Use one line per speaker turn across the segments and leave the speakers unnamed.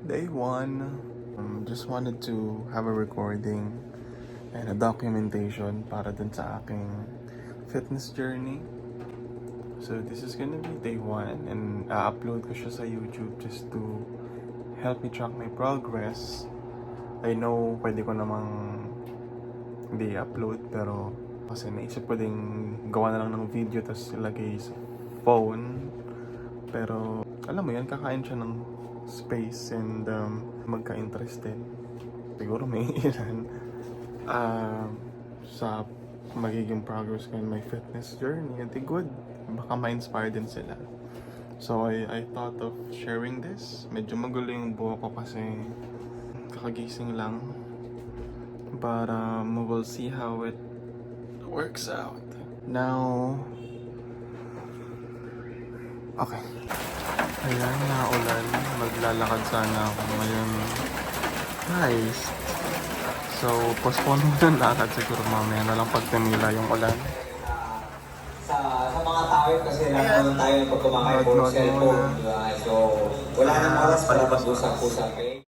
Day 1. Just wanted to have a recording and a documentation para dun sa aking fitness journey. So this is gonna be day 1 and upload ko siya sa YouTube just to help me track my progress. I know pwede ko namang hindi upload pero kasi naisip ko ding gawa na lang ng video tapos ilagay sa phone. Pero alam mo yan, kakain siya ng space and magka-interested. Siguro may ilan sa magiging progress ko in my fitness journey. I think good. Baka ma-inspire din sila. So I thought of sharing this. Medyo magulo yung buhok ko kasi kakagising lang. But we'll see how it works out. Now, okay. Ayan, naulan. Maglalakad sana ako ngayon. Nice. So, postpone mo ng lakad siguro mamaya na lang pag tumila yung ulan.
Sa mga tao kasi lang tayo pag kumakain po cellphone, di ba? So, wala nang oras para mag-usap-usap eh.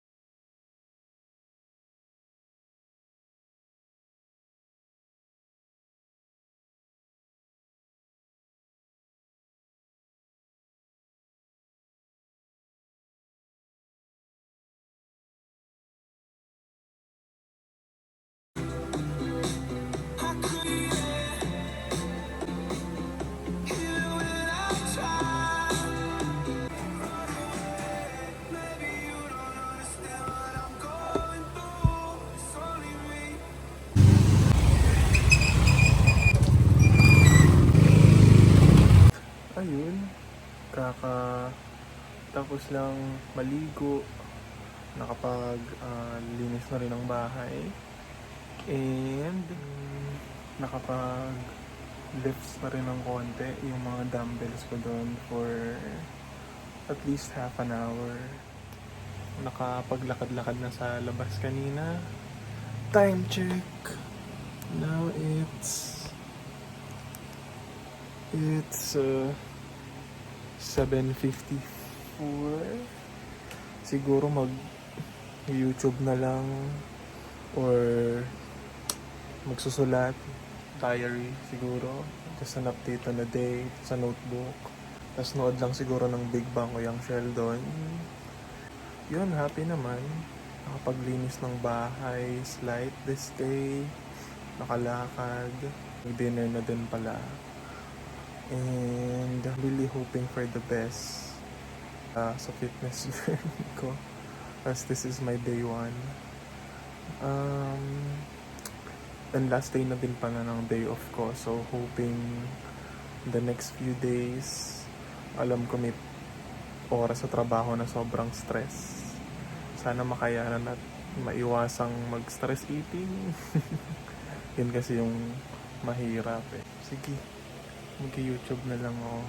Ayun, tapos lang maligo, linis na rin ang bahay, and nakapag lifts na rin ng konti yung mga dumbbells ko doon for at least half an hour. Nakapaglakad-lakad na sa labas kanina. Time check. Now it's 7:54. Siguro YouTube na lang or magsusulat, diary siguro, just an update on the day sa notebook. Tapos nood lang siguro ng Big Bang o Young Sheldon. Yun, happy naman. Nakapaglinis ng bahay, slight this day, nakalakad, dinner na din pala. And really hoping for the best sa fitness journey ko as this is my day 1. And last day na din pala ng day off ko, so hoping the next few days, alam ko may oras sa trabaho na sobrang stress. Sana makayanan at maiwasang mag-stress eating. Yun kasi yung mahirap eh. Sige, mag-YouTube na lang ako.